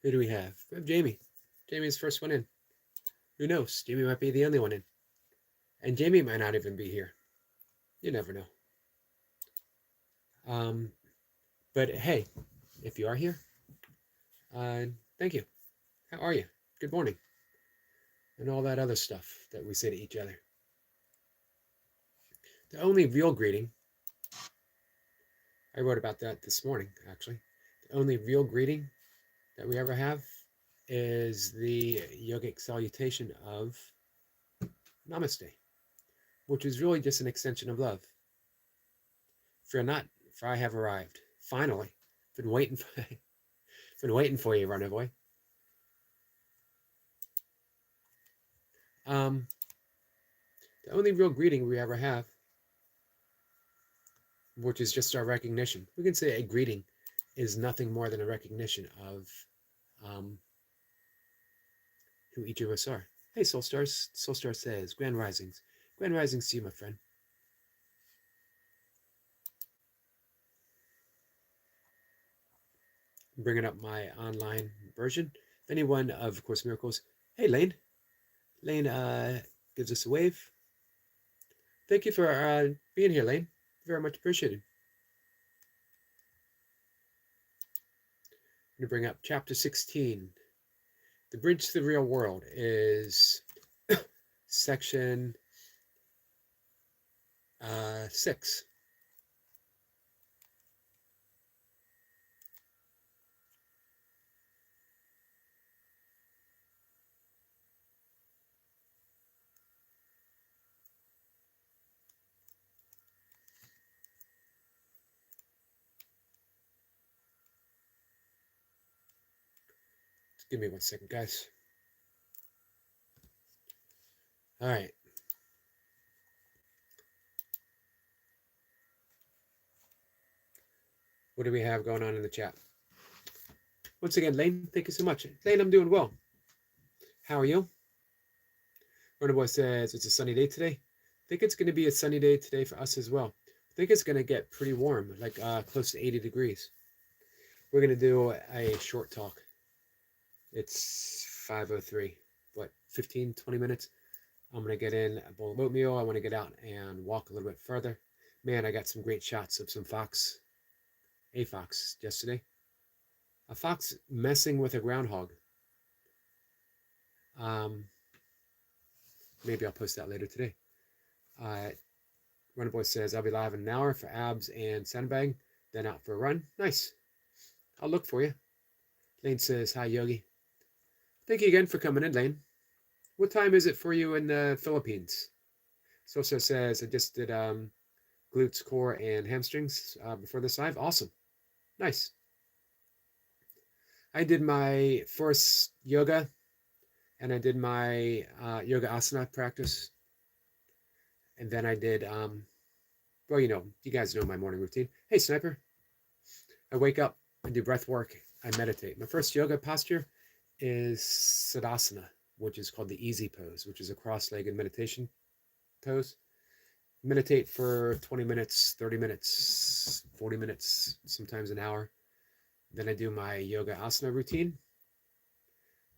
Who do we have? We have Jamie. Jamie's first one in. Who knows? Jamie might be the only one in. And Jamie might not even be here. You never know. But hey, if you are here, thank you. How are you? Good morning. And all that other stuff that we say to each other. The only real greeting, I wrote about that this morning, actually. The only real greeting that we ever have is the yogic salutation of Namaste, which is really just an extension of love. Fear not, for I have arrived. Finally. Been waiting for you, runner boy. The only real greeting we ever have, which is just our recognition. We can say a greeting is nothing more than a recognition of who each of us are. Hey, Soul Stars. Soul Star says, Grand Risings. Grand Risings to you, my friend. I'm bringing up my online version. If anyone of Course Miracles, hey, Lane. Lane gives us a wave. Thank you for being here, Lane. Very much appreciated. I'm going to bring up chapter 16. The Bridge to the Real World is section 6. Just give me 1 second, guys. All right. What do we have going on in the chat? Once again, Lane, thank you so much. Lane, I'm doing well. How are you? Runner Boy says it's a sunny day today. I think it's going to be a sunny day today for us as well. I think it's going to get pretty warm, like close to 80 degrees. We're going to do a short talk. It's 5:03, what, 15, 20 minutes? I'm going to get in a bowl of oatmeal. I want to get out and walk a little bit further. Man, I got some great shots of some a fox yesterday. A fox messing with a groundhog. Maybe I'll post that later today. Runner Boy says, I'll be live in an hour for abs and sandbag, then out for a run. Nice. I'll look for you. Lane says, hi, Yogi. Thank you again for coming in, Lane. What time is it for you in the Philippines? Sosa says, I just did glutes, core, and hamstrings before this live. Awesome. Nice. I did my first yoga, and I did my yoga asana practice. And then I did, well, you guys know my morning routine. Hey, Sniper. I wake up, I do breath work, I meditate. My first yoga posture is Siddhasana, which is called the easy pose, which is a cross-legged meditation pose. Meditate for 20 minutes, 30 minutes, 40 minutes, sometimes an hour. Then I do my yoga asana routine.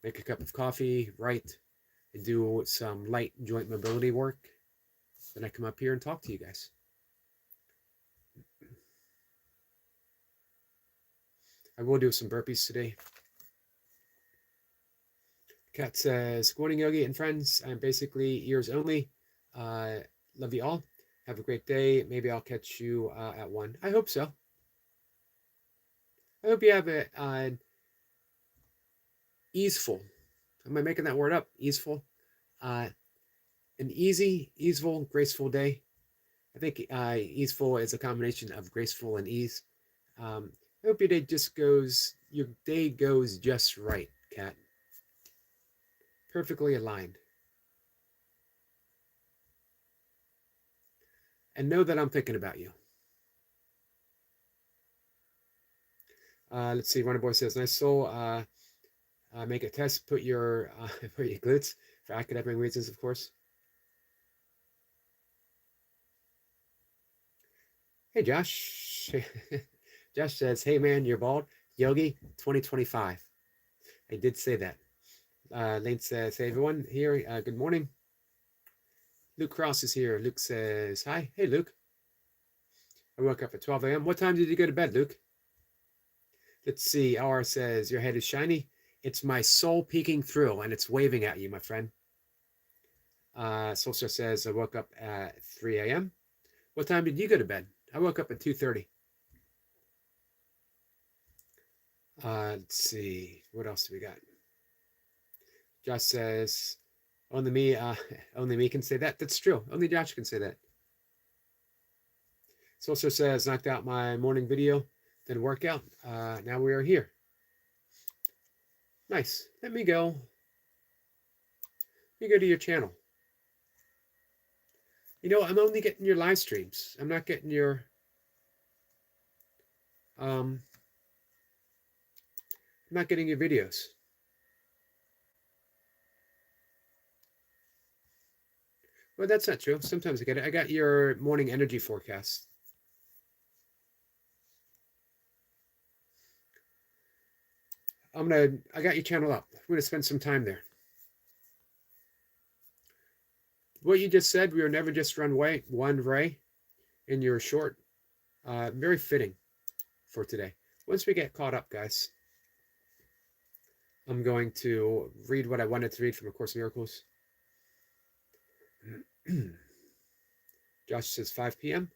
Make a cup of coffee, write, and do some light joint mobility work. Then I come up here and talk to you guys. I will do some burpees today. Kat says, good morning, Yogi and friends. I'm basically ears only. Love you all. Have a great day. Maybe I'll catch you at 1. I hope so. I hope you have an easeful. Am I making that word up? Easeful. An easy, easeful, graceful day. I think easeful is a combination of graceful and ease. I hope your day goes just right, Kat. Perfectly aligned. And know that I'm thinking about you. Let's see. Runner Boy says, nice soul. Make a test. Put your glutes for academic reasons, of course. Hey, Josh. Josh says, hey, man, you're bald. Yogi, 2025. I did say that. Lane says, hey everyone here, good morning. Luke Cross is here. Luke says, hi. Hey Luke. I woke up at 12 a.m. What time did you go to bed, Luke? Let's see. LR says, your head is shiny. It's my soul peeking through and it's waving at you, my friend. Solstar says, I woke up at 3 a.m. What time did you go to bed? I woke up at 2:30. Let's see. What else do we got? Josh says, only me, only me can say that. That's true. Only Josh can say that. Solstar says, knocked out my morning video, then workout. Now we are here. Nice. Let me go to your channel. You know, I'm only getting your live streams. I'm not getting your I'm not getting your videos. Well, that's not true. Sometimes I get it. I got your morning energy forecast. I got your channel up. I'm gonna spend some time there. What you just said, we are never just one way in your short, very fitting for today. Once we get caught up, guys, I'm going to read what I wanted to read from A Course in Miracles. Josh says 5 p.m.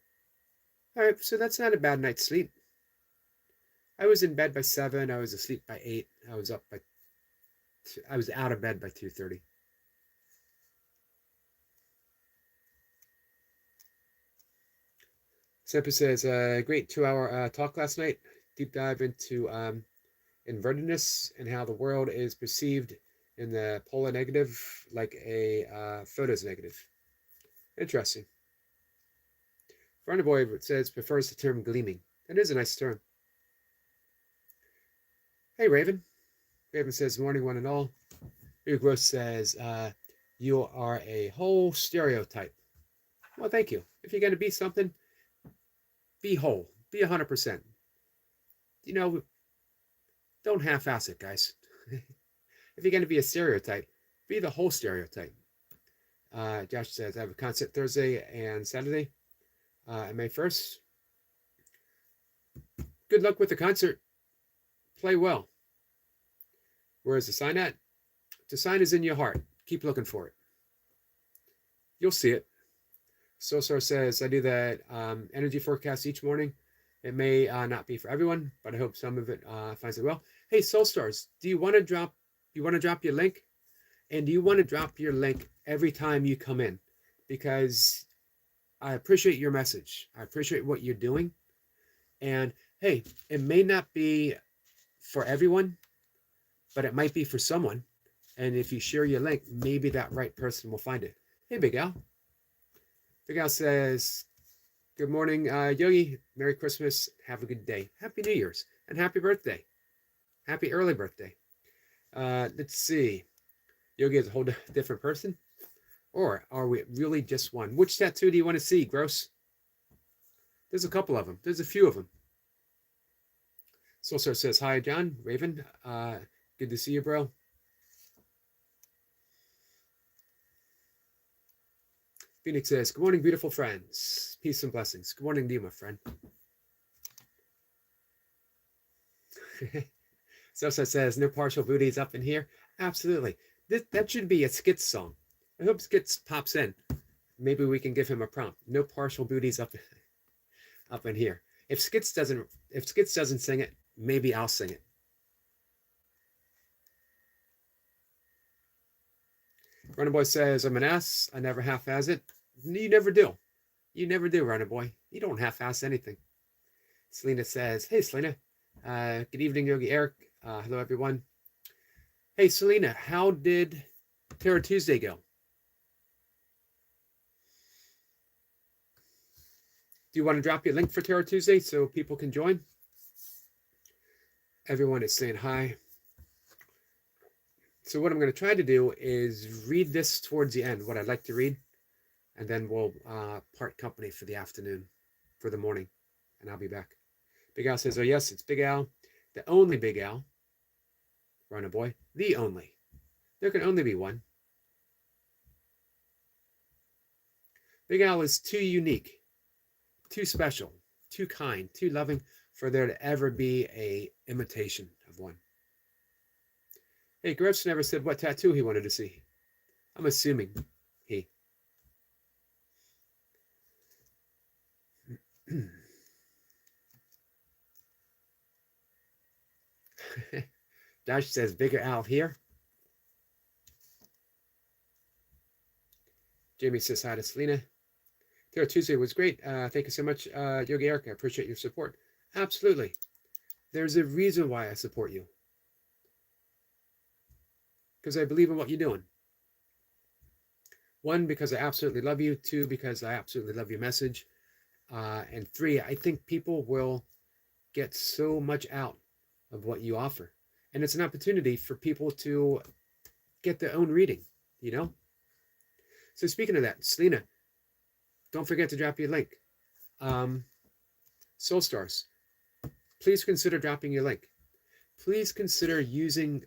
All right, so that's not a bad night's sleep. I was in bed by 7. I was asleep by 8. I was out of bed by 2:30. Semper says, great 2-hour talk last night. Deep dive into invertedness and how the world is perceived in the polar negative like a photos negative. Interesting. Boy says, prefers the term gleaming. That is a nice term. Hey, Raven. Raven says, morning one and all. Your Gross says, you are a whole stereotype. Well, thank you. If you're going to be something, be whole. Be 100%. You know, don't half-ass it, guys. If you're going to be a stereotype, be the whole stereotype. Josh says, I have a concert Thursday and Saturday, May 1st. Good luck with the concert. Play well. Where is the sign at? The sign is in your heart. Keep looking for it. You'll see it. Sosar says, I do that energy forecast each morning. It may not be for everyone, but I hope some of it finds it well. Hey, Soul Stars, do you want to drop your link? And do you want to drop your link every time you come in? Because I appreciate your message. I appreciate what you're doing. And hey, it may not be for everyone, but it might be for someone. And if you share your link, maybe that right person will find it. Hey, Big Al. Big Al says, good morning, Yogi. Merry Christmas. Have a good day. Happy New Year's. And happy birthday. Happy early birthday. Let's see. Yogi is a whole different person? Or are we really just one? Which tattoo do you want to see, Gross? There's a couple of them. There's a few of them. Soulstar says, hi, John. Raven. Good to see you, bro. Phoenix says, good morning, beautiful friends. Peace and blessings. Good morning to you, my friend. Sosa says, no partial booties up in here. Absolutely. That should be a Skits song. I hope Skits pops in. Maybe we can give him a prompt. No partial booties up in here. If Skits doesn't sing it, maybe I'll sing it. Runner Boy says, I'm an ass. I never half-ass it. You never do. You never do, Runner Boy. You don't half-ass anything. Selena says, hey, Selena. Good evening, Yogi Eric. Hello, everyone. Hey, Selena, how did Terror Tuesday go? Do you want to drop your link for Terror Tuesday so people can join? Everyone is saying hi. So what I'm going to try to do is read this towards the end, what I'd like to read, and then we'll part company for the afternoon, for the morning, and I'll be back. Big Al says, oh yes, it's Big Al, the only Big Al. Rona Boy. The only. There can only be one. Big Al is too unique, too special, too kind, too loving for there to ever be a imitation of one. Hey, Gross never said what tattoo he wanted to see. I'm assuming he. Josh says bigger Al here. Jamie says hi to Selena. Terra Tuesday was great. Thank you so much, Yogi Eric. I appreciate your support. Absolutely. There's a reason why I support you. Because I believe in what you're doing. One, because I absolutely love you. Two, because I absolutely love your message. And three, I think people will get so much out of what you offer. And it's an opportunity for people to get their own reading, you know? So speaking of that, Selena, don't forget to drop your link. Soul Stars, please consider dropping your link. Please consider using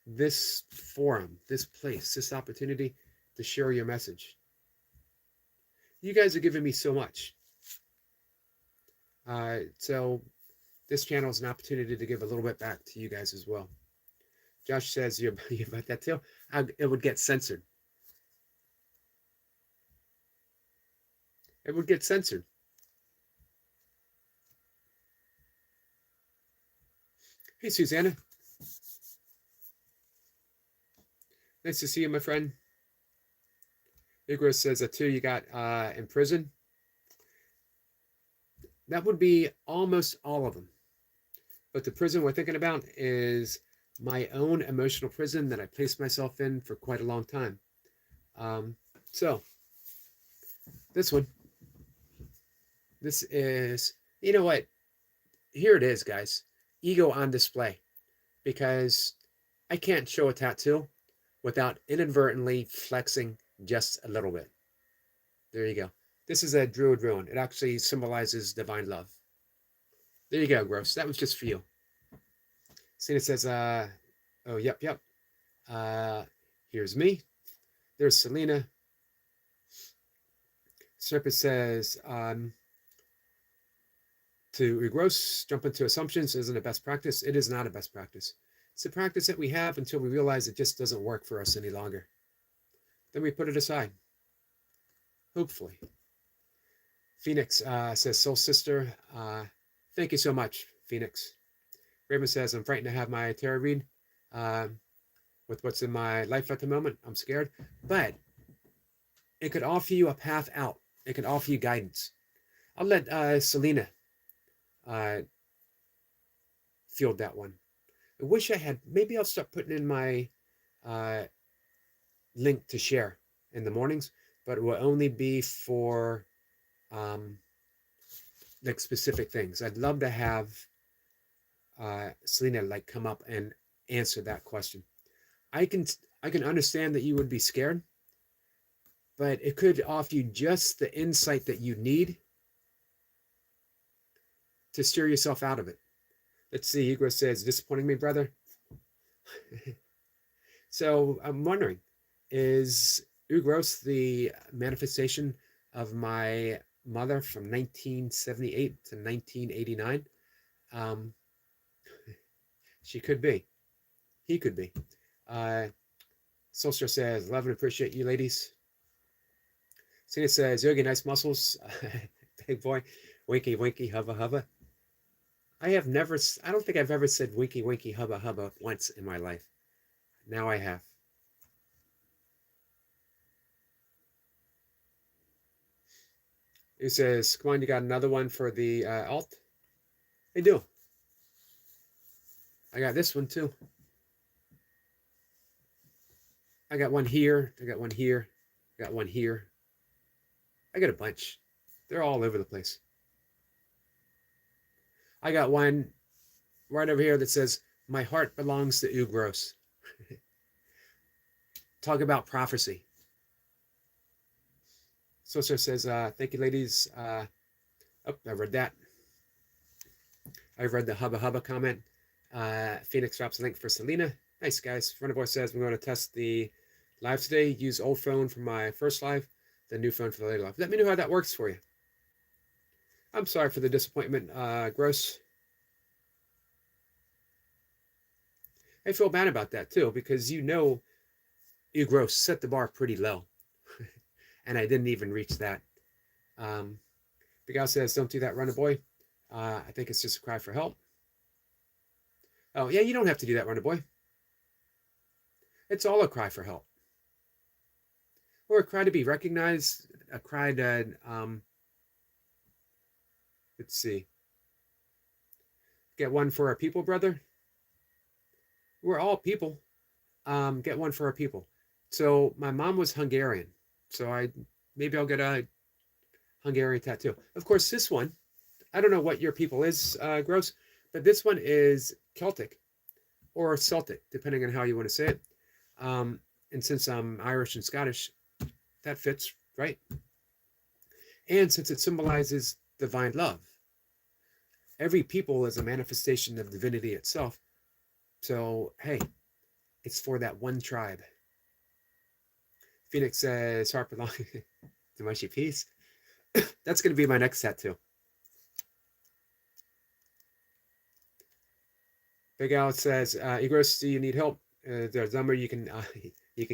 this forum, this place, this opportunity to share your message. You guys are giving me so much. So this channel is an opportunity to give a little bit back to you guys as well. Josh says you're about that too. It would get censored. It would get censored. Hey, Susanna. Nice to see you, my friend. Igor says that too you got in prison. That would be almost all of them. But the prison we're thinking about is my own emotional prison that I placed myself in for quite a long time. So, this one. This is, you know what? Here it is, guys. Ego on display. Because I can't show a tattoo without inadvertently flexing just a little bit. There you go. This is a Druid rune. It actually symbolizes divine love. There you go, Gross. That was just for you. Cena says, oh, yep. Here's me. There's Selena. Serpent says, to regross, jump into assumptions isn't a best practice. It is not a best practice. It's a practice that we have until we realize it just doesn't work for us any longer. Then we put it aside. Hopefully. Phoenix says, Soul Sister, thank you so much, Phoenix. Raymond says, I'm frightened to have my tarot read with what's in my life at the moment. I'm scared. But it could offer you a path out. It could offer you guidance. I'll let Selena field that one. I wish I had, maybe I'll start putting in my link to share in the mornings, but it will only be for like specific things. I'd love to have Selena like come up and answer that question. I can understand that you would be scared, but it could offer you just the insight that you need to steer yourself out of it. Let's see, Hugo says, disappointing me, brother. So I'm wondering, is Ugros the manifestation of my mother from 1978 to 1989? She could be. He could be. Solstice says, love and appreciate you, ladies. Cena says, Yogi, nice muscles. Big boy. Winky, winky, hubba, hubba. I don't think I've ever said winky, winky, hubba, hubba once in my life. Now I have. He says, come on, you got another one for the alt? I do. I got this one too. I got one here. I got one here. I got one here. I got a bunch. They're all over the place. I got one right over here that says, my heart belongs to Ugros. Talk about prophecy. Sosa says, thank you, ladies. Oh, I read that. I read the hubba hubba comment. Phoenix drops a link for Selena. Nice, guys. Runnerboy says, I'm going to test the live today. Use old phone for my first live, the new phone for the later live. Let me know how that works for you. I'm sorry for the disappointment, Gross. I feel bad about that, too, because you Gross set the bar pretty low. And I didn't even reach that. The guy says, don't do that, Runnerboy. I think it's just a cry for help. Oh, yeah, you don't have to do that, Runnerboy. It's all a cry for help. Or a cry to be recognized, a cry to, let's see, get one for our people, brother. We're all people. Get one for our people. So my mom was Hungarian. So maybe I'll get a Hungarian tattoo. Of course, this one, I don't know what your people is, Gross, but this one is Celtic or Celtic, depending on how you want to say it. And since I'm Irish and Scottish, that fits, right? And since it symbolizes divine love, every people is a manifestation of divinity itself. So, hey, it's for that one tribe. Phoenix says, Harper Long, to mushy peace. That's going to be my next tattoo. Big Al says, Egros, do you need help? There's a number you can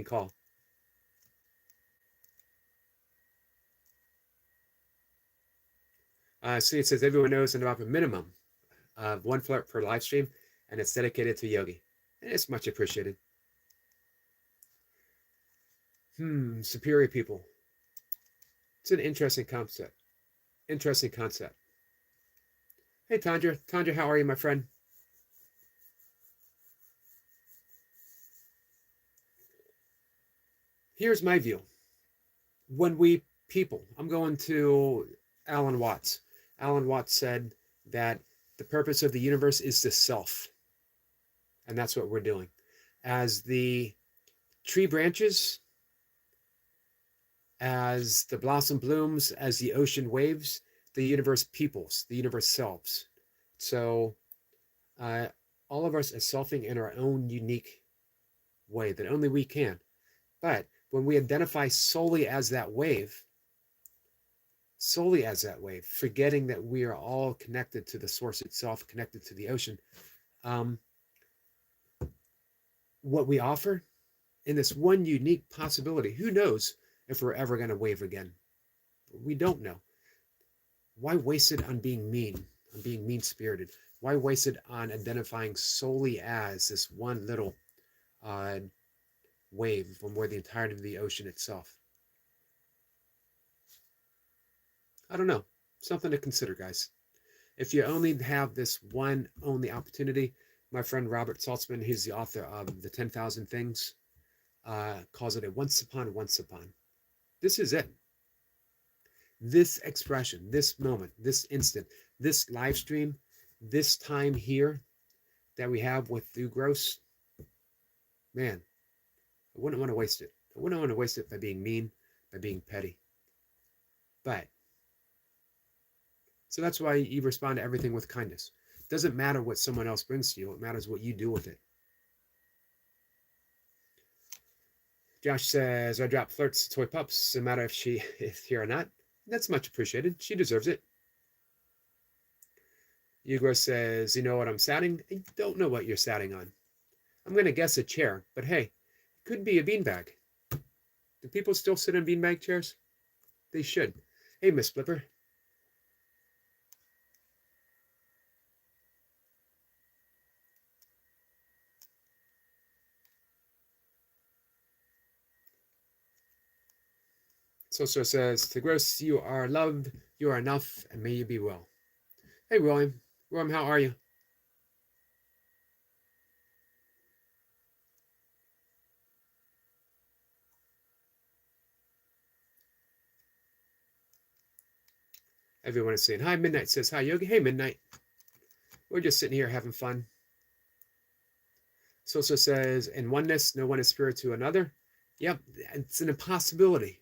call. See, it says everyone knows about a minimum of one flirt per live stream, and it's dedicated to Yogi. And it's much appreciated. Superior people. It's an interesting concept. Interesting concept. Hey, Tandra. Tandra, how are you, my friend? Here's my view. When we people, I'm going to Alan Watts. Alan Watts said that the purpose of the universe is the self. And that's what we're doing. As the tree branches, as the blossom blooms, as the ocean waves, the universe peoples, the universe selves. So all of us are selfing in our own unique way that only we can. But when we identify solely as that wave, forgetting that we are all connected to the source itself, connected to the ocean, what we offer in this one unique possibility, who knows if we're ever going to wave again? We don't know. Why waste it on being mean-spirited? Why waste it on identifying solely as this one little wave when we're the entirety of the ocean itself? I don't know. Something to consider, guys. If you only have this one only opportunity, my friend Robert Saltzman, he's the author of The 10,000 Things, calls it a once upon. This is it. This expression, this moment, this instant, this live stream, this time here that we have with Gross, man, I wouldn't want to waste it. I wouldn't want to waste it by being mean, by being petty. But, so that's why you respond to everything with kindness. It doesn't matter what someone else brings to you. It matters what you do with it. Josh says, I drop flirts to toy pups, no matter if she is here or not. That's much appreciated. She deserves it. Hugo says, you know what I'm sitting? I don't know what you're sitting on. I'm going to guess a chair, but hey, it could be a beanbag. Do people still sit in beanbag chairs? They should. Hey, Miss Flipper. Soso says, to Gross, you are loved, you are enough, and may you be well. Hey, William. William, how are you? Everyone is saying hi. Midnight says hi, Yogi. Hey, Midnight. We're just sitting here having fun. Soso says, in oneness, no one is spirit to another. Yep, it's an impossibility.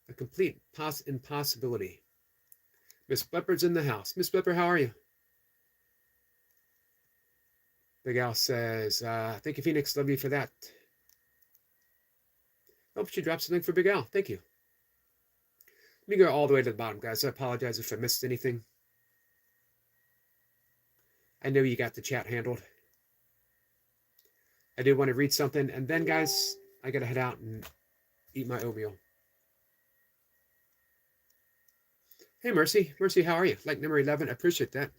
A complete impossibility. Miss Flipper's in the house. Miss Flipper, how are you? Big Al says, thank you, Phoenix. Love you for that. Hope she dropped something for Big Al. Thank you. Let me go all the way to the bottom, guys. I apologize if I missed anything. I know you got the chat handled. I did want to read something. And then, guys, I got to head out and eat my oatmeal. Hey, Mercy. Mercy, how are you? Like number 11. I appreciate that.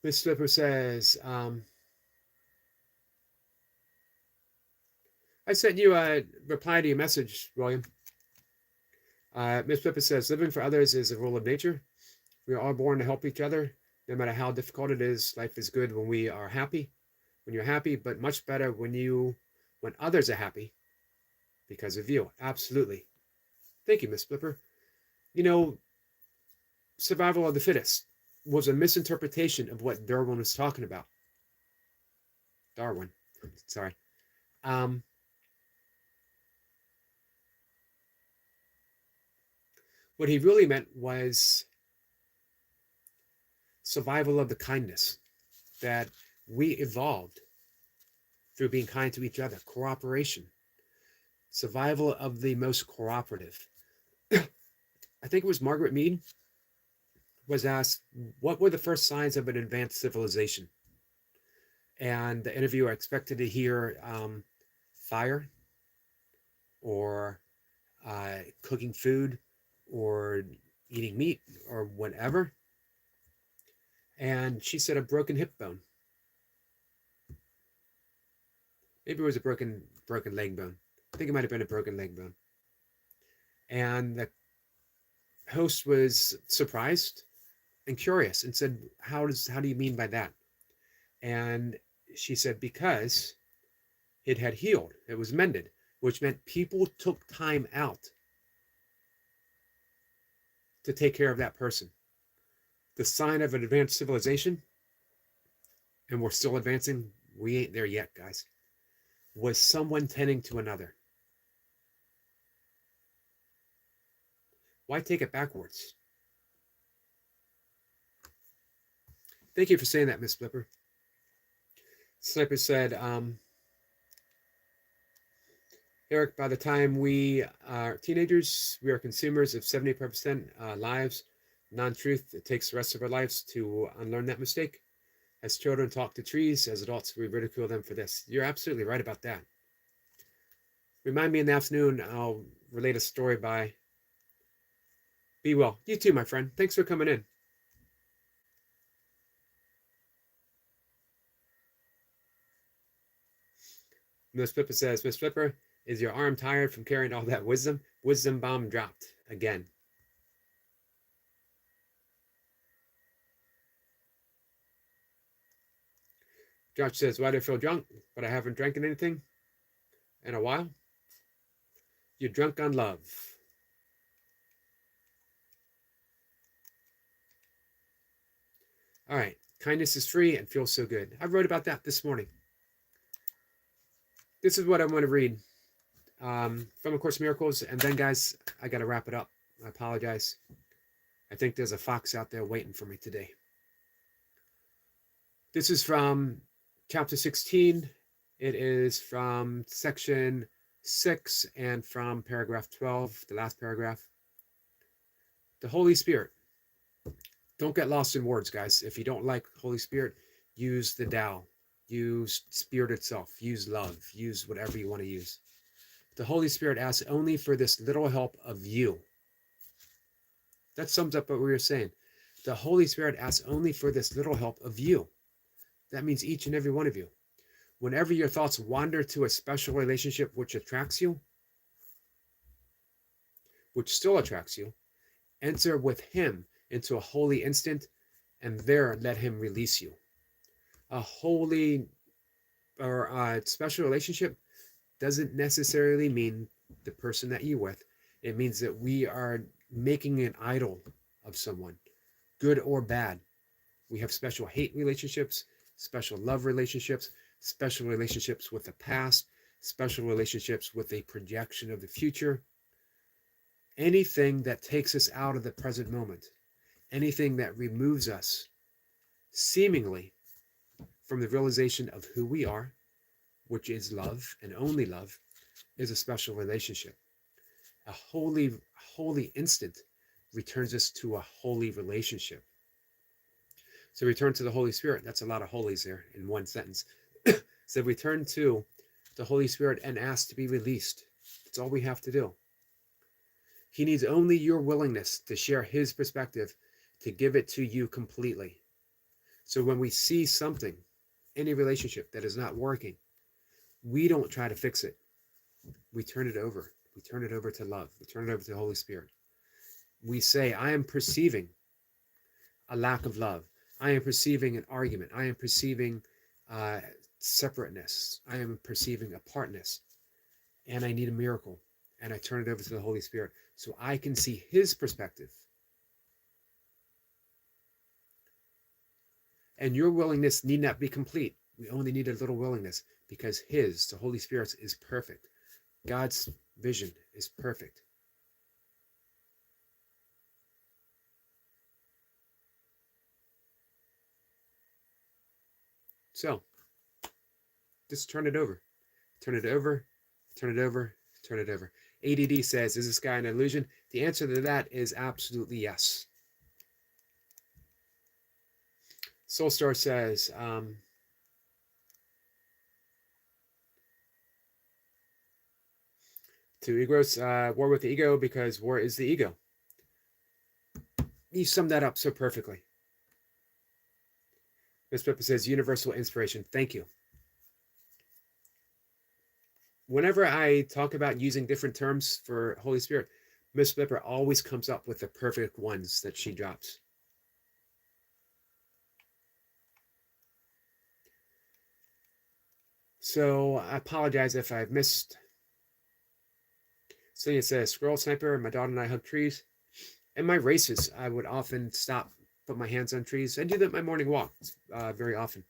Miss Slipper says, I sent you a reply to your message, William. Miss Slipper says, living for others is a rule of nature. We are all born to help each other. No matter how difficult it is, life is good when we are happy, when you're happy, but much better when others are happy because of you. Absolutely. Thank you, Miss Flipper. You know, survival of the fittest was a misinterpretation of what Darwin was talking about. Darwin, sorry. What he really meant was survival of the kindness, that we evolved through being kind to each other, cooperation, survival of the most cooperative. I think it was Margaret Mead was asked, what were the first signs of an advanced civilization? And the interviewer expected to hear fire or cooking food or eating meat or whatever. And she said a broken hip bone. Maybe it was a broken leg bone. I think it might have been a broken leg bone. And the host was surprised and curious and said, how do you mean by that? And she said, because it had healed, it was mended, which meant people took time out to take care of that person. The sign of an advanced civilization, and we're still advancing, we ain't there yet, guys, was someone tending to another. Why take it backwards? Thank you for saying that, Miss Flipper. Sniper said, Eric, by the time we are teenagers, we are consumers of 75% lives, non-truth. It takes the rest of our lives to unlearn that mistake. As children talk to trees, as adults, we ridicule them for this. You're absolutely right about that. Remind me in the afternoon, I'll relate a story by Be Well. You too, my friend. Thanks for coming in. Miss Flipper says, Miss Flipper, is your arm tired from carrying all that wisdom? Wisdom bomb dropped again. Josh says, why do I feel drunk? But I haven't drank anything in a while. You're drunk on love. All right. Kindness is free and feels so good. I wrote about that this morning. This is what I want to read from A Course in Miracles. And then, guys, I got to wrap it up. I apologize. I think there's a fox out there waiting for me today. This is from chapter 16. It is from section 6 and from paragraph 12, the last paragraph. The Holy Spirit. Don't get lost in words, guys. If you don't like Holy Spirit, use the Tao. Use Spirit itself. Use love. Use whatever you want to use. The Holy Spirit asks only for this little help of you. That sums up what we were saying. The Holy Spirit asks only for this little help of you. That means each and every one of you. Whenever your thoughts wander to a special relationship which attracts you, which still attracts you, enter with Him into a holy instant, and there let Him release you. A holy or a special relationship doesn't necessarily mean the person that you're with. It means that we are making an idol of someone, good or bad. We have special hate relationships, special love relationships, special relationships with the past, special relationships with a projection of the future. Anything that takes us out of the present moment, anything that removes us seemingly from the realization of who we are, which is love and only love, is a special relationship. A holy instant returns us to a holy relationship. So return to the Holy Spirit. That's a lot of holies there in one sentence. So return to the Holy Spirit and ask to be released. That's all we have to do. He needs only your willingness to share his perspective, to give it to you completely. So when we see something, any relationship that is not working, we don't try to fix it. We turn it over. We turn it over to love. We turn it over to the Holy Spirit. We say, I am perceiving a lack of love. I am perceiving an argument. I am perceiving separateness. I am perceiving apartness. And I need a miracle. And I turn it over to the Holy Spirit so I can see his perspective. And your willingness need not be complete. We only need a little willingness because his, the Holy Spirit's, is perfect. God's vision is perfect. So, just turn it over. Turn it over, turn it over, turn it over. ADD says, is this guy an illusion? The answer to that is absolutely yes. Soulstar says, to egos, war with the ego because war is the ego. You summed that up so perfectly. Miss Pippa says, universal inspiration. Thank you. Whenever I talk about using different terms for Holy Spirit, Miss Pippa always comes up with the perfect ones that she drops. So I apologize if I've missed. Celia says, squirrel sniper, my daughter and I hug trees. In my races, I would often stop, put my hands on trees. I do that in my morning walks very often.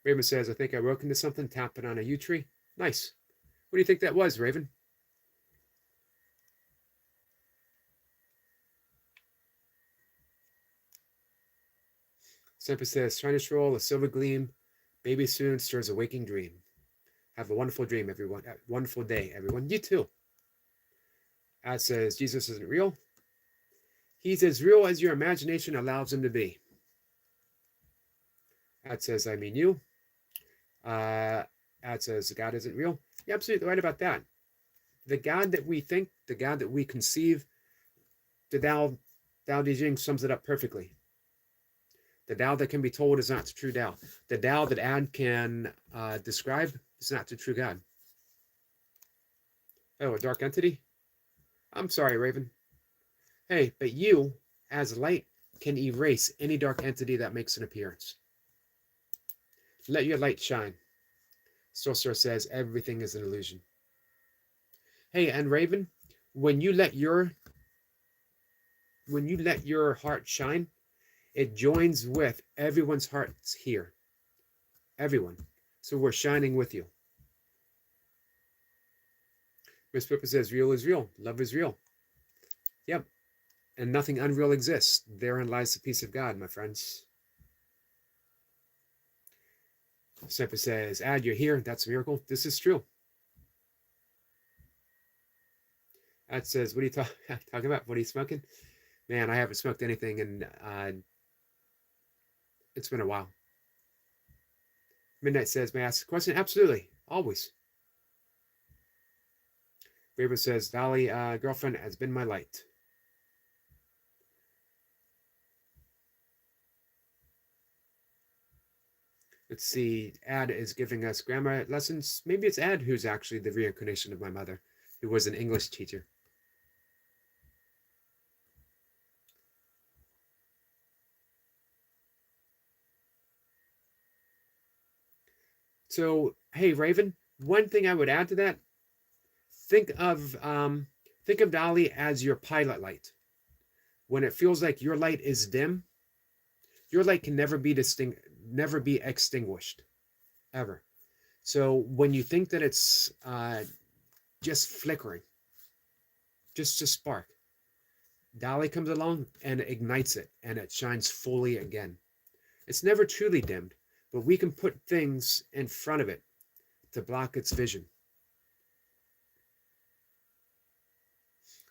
Raven says, I think I woke into something, tapping on a yew tree. Nice. What do you think that was, Raven? Semper says, trying to stroll, a silver gleam. Baby soon stirs a waking dream. Have a wonderful dream, everyone. Wonderful day, everyone. You too. Ad says, Jesus isn't real. He's as real as your imagination allows him to be. Ad says, I mean you. Ad says, God isn't real. You're absolutely right about that. The God that we think, the God that we conceive, the Tao Te Ching sums it up perfectly. The Tao that can be told is not the true Tao. The Tao that Ad can describe is not the true God. Oh, a dark entity? I'm sorry, Raven. Hey, but you, as light, can erase any dark entity that makes an appearance. Let your light shine. Sorcerer says everything is an illusion. Hey, and Raven, when you let your heart shine, it joins with everyone's hearts here. Everyone. So we're shining with you. Miss Pippa says, real is real. Love is real. Yep. And nothing unreal exists. Therein lies the peace of God, my friends. Semper says, Ad, you're here. That's a miracle. This is true. Ad says, what are you talking about? What are you smoking? Man, I haven't smoked anything in it's been a while. Midnight says, may I ask a question? Absolutely. Always. Raven says, Dolly, girlfriend has been my light. Let's see. Ad is giving us grammar lessons. Maybe it's Ad who's actually the reincarnation of my mother, who was an English teacher. So, hey, Raven, one thing I would add to that, think of Dolly as your pilot light. When it feels like your light is dim, your light can never be extinguished, ever. So when you think that it's just flickering, just a spark, Dolly comes along and ignites it, and it shines fully again. It's never truly dimmed, but we can put things in front of it to block its vision.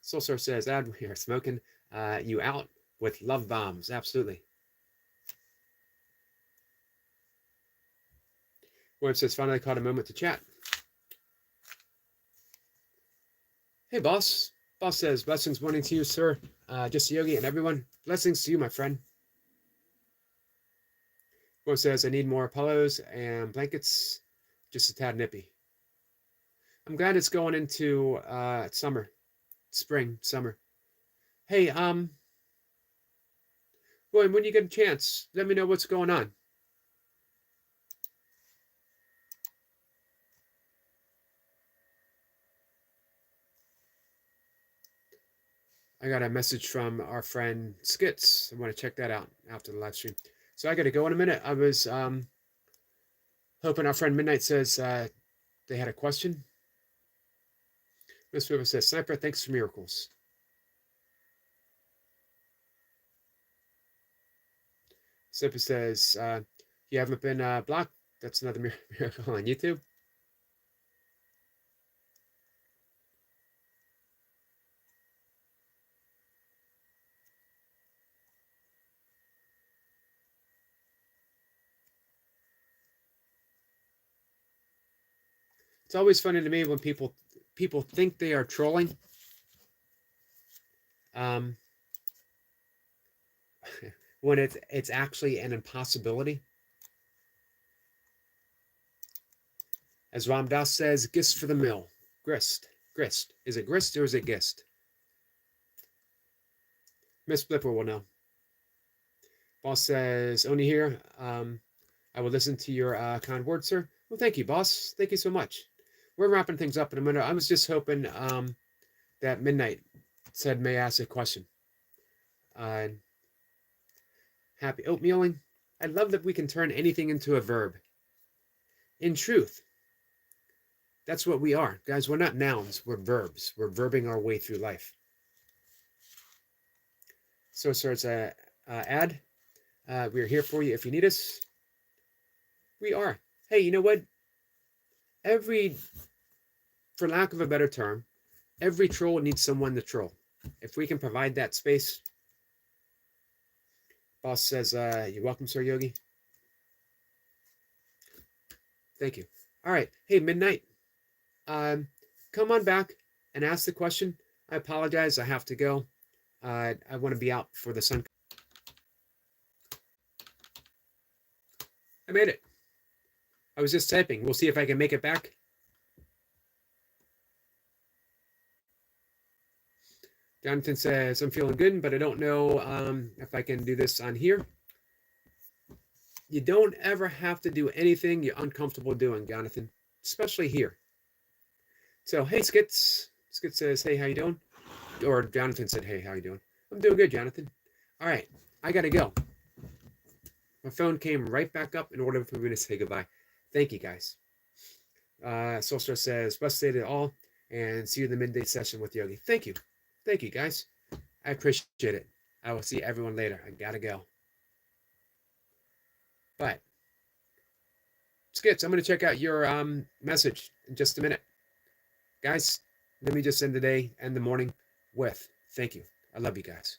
Soulstar says, Ad, we are smoking you out with love bombs. Absolutely. Word says, finally caught a moment to chat. Hey, boss. Boss says, blessings morning to you, sir. Just Yogi and everyone. Blessings to you, my friend. Word says, I need more pillows and blankets. Just a tad nippy. I'm glad it's going into summer. Spring, summer. Hey, William, when you get a chance, let me know what's going on. I got a message from our friend Skits. I want to check that out after the live stream. So I got to go in a minute. I was hoping our friend Midnight says they had a question. Miss River says, Sniper, thanks for miracles. Sniper says, you haven't been blocked. That's another miracle on YouTube. It's always funny to me when people think they are trolling. When it's actually an impossibility. As Ram Dass says, gist for the mill. Grist. Is it grist or is it gist? Miss Flipper will know. Boss says, only here. I will listen to your kind words, sir. Well, thank you, boss. Thank you so much. We're wrapping things up in a minute. I was just hoping that Midnight said, may I ask a question? Happy oatmealing. I love that we can turn anything into a verb. In truth, that's what we are. Guys, we're not nouns. We're verbs. We're verbing our way through life. So starts ad. We're here for you if you need us. We are. Hey, you know what? For lack of a better term, every troll needs someone to troll. If we can provide that space. Boss says, you're welcome, Sir Yogi. Thank you. All right. Hey, Midnight. Come on back and ask the question. I apologize. I have to go. I want to be out for the sun. I made it. I was just typing. We'll see if I can make it back. Jonathan says, I'm feeling good, but I don't know if I can do this on here. You don't ever have to do anything you're uncomfortable doing, Jonathan, especially here. So, hey, Skits. Skits says, hey, how you doing? Or Jonathan said, hey, how you doing? I'm doing good, Jonathan. All right, I got to go. My phone came right back up in order for me to say goodbye. Thank you, guys. Soulstar says, best day to all, and see you in the midday session with Yogi. Thank you. Thank you, guys. I appreciate it. I will see everyone later. I got to go. But, Skits, I'm going to check out your message in just a minute. Guys, let me just end the day and the morning with thank you. I love you guys.